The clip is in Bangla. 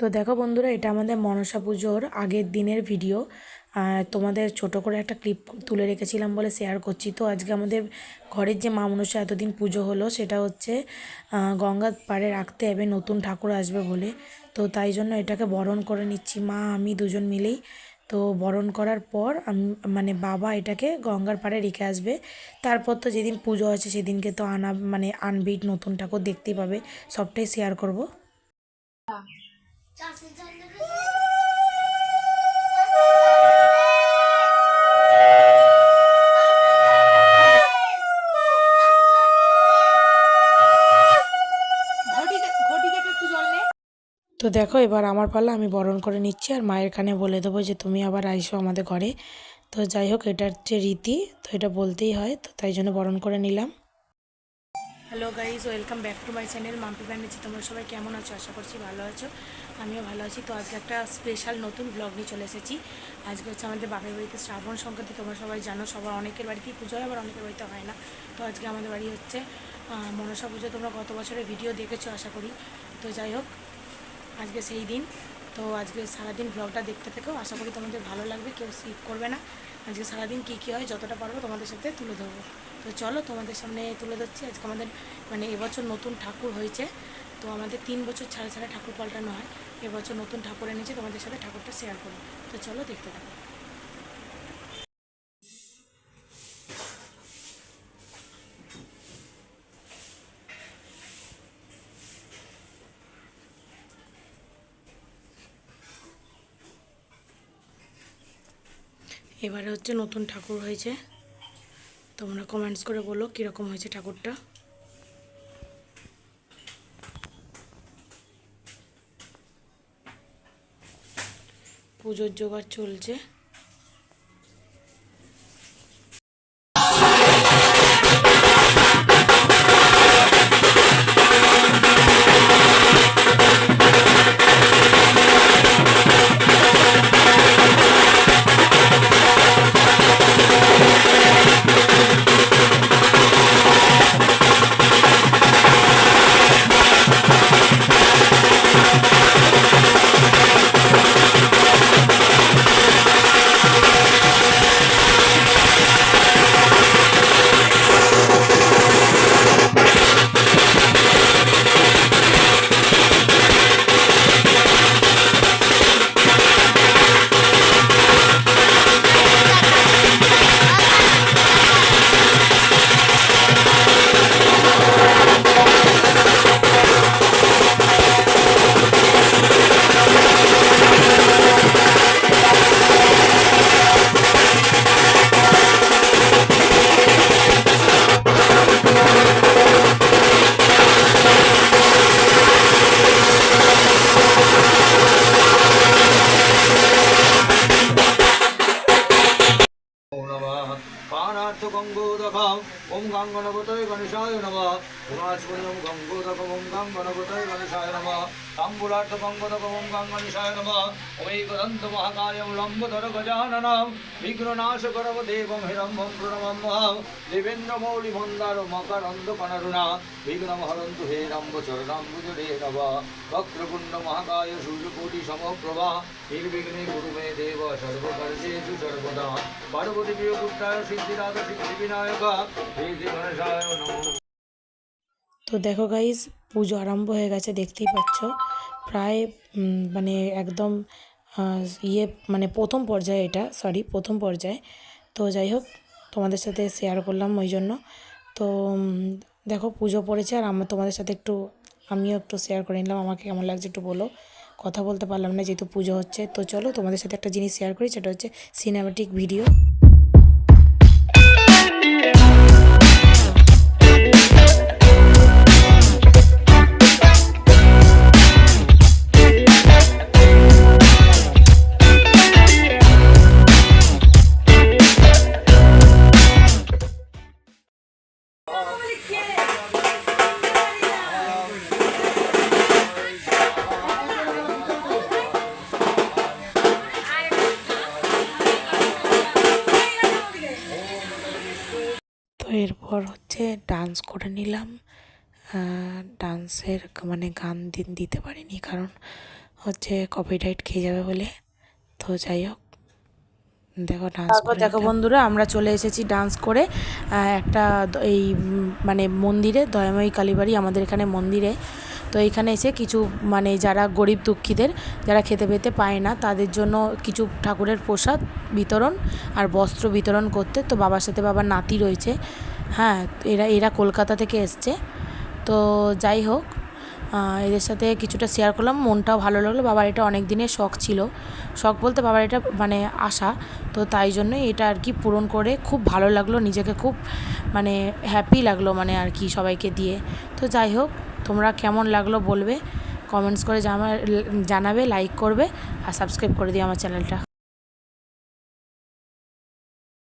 তো দেখো বন্ধুরা, এটা আমাদের মনসা পুজোর আগের দিনের ভিডিও। তোমাদের ছোট করে একটা ক্লিপ তুলে রেখেছিলাম বলে শেয়ার করছি। তো আজকে আমাদের ঘরের যে মা মনসা এতদিন পুজো হলো, সেটা হচ্ছে গঙ্গার পাড়ে রাখতে হবে, নতুন ঠাকুর আসবে বলে। তো তাই জন্য এটাকে বরণ করে নিচ্ছি, মা আমি দুজন মিলেই। তো বরণ করার পর মানে বাবা এটাকে গঙ্গার পাড়ে রেখে আসবে। তারপর তো যেদিন পুজো আছে সেদিনকে তো আনবেই, নতুন ঠাকুর দেখতেই পাবে। সবটাই শেয়ার করব। তো দেখো, এবার আমার পালা, আমি বরণ করে নিচ্ছি আর মায়ের কানে বলে দেবো যে তুমি আবার আইসো আমাদের ঘরে। তো যাই হোক, এটা হচ্ছে রীতি, তো এটা বলতেই হয়, তো তাই জন্য বরণ করে নিলাম। Hello guys, welcome back to my channel Mampi Banerjee. তোমরা সবাই কেমন আছো? আশা করছি ভালো আছো, আমিও ভালো আছি। তো আজকে একটা স্পেশাল নতুন ব্লগ নিয়ে চলে এসেছি। আজকে হচ্ছে আমাদের বাপের বাড়িতে শ্রাবণ সংক্রান্তি। তোমরা সবাই জানো, সবার অনেকের বাড়িতেই পুজো হয়, আবার অনেকের বাড়িতে হয় না। তো আজকে আমাদের বাড়ি হচ্ছে মনসা পুজো। তোমরা গত বছরের ভিডিও দেখেছো আশা করি। তো যাই হোক, আজকে সেই দিন। তো আজকে সারাদিন ব্লগটা দেখতে থেকেও, আশা করি তোমাদের ভালো লাগবে, কেউ স্কিপ করবে না। আজকে সারাদিন কী কী হয় যতটা পারবো তোমাদের সাথে তুলে ধরবো। তো চলো তোমাদের সামনে তুলে ধরছি। আজকে আমাদের মানে এবছর নতুন ঠাকুর হয়েছে। তো আমাদের 3 বছর ছাড়া ছাড়া ঠাকুর পাল্টানো হয়। এবছর নতুন ঠাকুর এনেছি, তোমাদের সাথে ঠাকুরটা শেয়ার করবো। তো চলো দেখতে থাকো। এবারে হচ্ছে নতুন ঠাকুর হয়েছে। তোমরা কমেন্টস করে বলো কীরকম হয়েছে ঠাকুরটা। পুজোর জোগাড় চলছে। গঙ্গোদকম ওম গঙ্গনগতয় গণেশায় নমঃ পুরাচমনিম গঙ্গোদকম ওম গঙ্গনগতয় গণেশায় নমঃ তাম্বুলার্থ গঙ্গোদকম ওম গঙ্গণেশায় নমঃ ওমৈকদন্ত মহাকায়ম লম্বোদর গজাননম বিঘ্ননাশকরম দেবম হিরম্ভম প্রণমাম্যহম দেবেন্দ্রমৌলি মন্দার মকরন্দ কণারুণা বিঘ্নম হরন্তু হে রম্ব চরণাম্বুজে নমঃ বক্রকুণ্ড মহাকায় সূর্যকোটি সমপ্রভা নির্বিঘ্নে কুরু মে দেব সর্বকার্যেষু সর্বদা পার্বতী প্রিয় পুত্রায় সিদ্ধিদাতা সিদ্ধি বিনায়ক শ্রী গণেশায় নমঃ। তো দেখো গাইজ, পুজো আরম্ভ হয়ে গেছে, দেখতেই পাচ্ছ। প্রায় মানে একদম ইয়ে মানে প্রথম পর্যায়ে, এটা প্রথম পর্যায়ে। তো যাই হোক, তোমাদের সাথে শেয়ার করলাম ওই জন্য। তো দেখো, পুজো পড়েছে আর তোমাদের সাথে আমিও একটু শেয়ার করে নিলাম। আমাকে কেমন লাগছে একটু বলো। কথা বলতে পারলাম না যেহেতু পুজো হচ্ছে। তো চলো তোমাদের সাথে একটা জিনিস শেয়ার করি, সেটা হচ্ছে সিনেম্যাটিক ভিডিও। তো এরপর হচ্ছে ডান্স করে নিলাম। ডান্সের মানে গান দিতে পারিনি, কারণ হচ্ছে কপিরাইট খেয়ে যাবে বলে। তো যাই হোক, দেখো ডান্স তারপর করে দেখো নিলাম। বন্ধুরা, আমরা চলে এসেছি ডান্স করে একটা এই মানে মন্দিরে, দয়াময়ী কালীবাড়ি আমাদের এখানে মন্দিরে। তো এইখানে এসে কিছু মানে যারা গরিব দুঃখীদের, যারা খেতে পেতে পায় না, তাদের জন্য কিছু ঠাকুরের প্রসাদ বিতরণ আর বস্ত্র বিতরণ করতে। তো বাবার সাথে বাবার নাতি রয়েছে, হ্যাঁ, এরা কলকাতা থেকে এসছে। তো যাই হোক, এদের সাথে কিছুটা শেয়ার করলাম, মনটাও ভালো লাগলো। বাবার এটা অনেক দিনের শখ ছিল, শখ বলতে বাবার এটা মানে আশা। তো তাই জন্যই এটা আর কি পূরণ করে খুব ভালো লাগলো, নিজেকে খুব মানে হ্যাপি লাগলো মানে আর কি সবাইকে দিয়ে। তো যাই হোক, তোমরা কেমন লাগলো বলবে, কমেন্টস করে জানাবে, লাইক করবে আর সাবস্ক্রাইব করে দিও আমার চ্যানেলটা।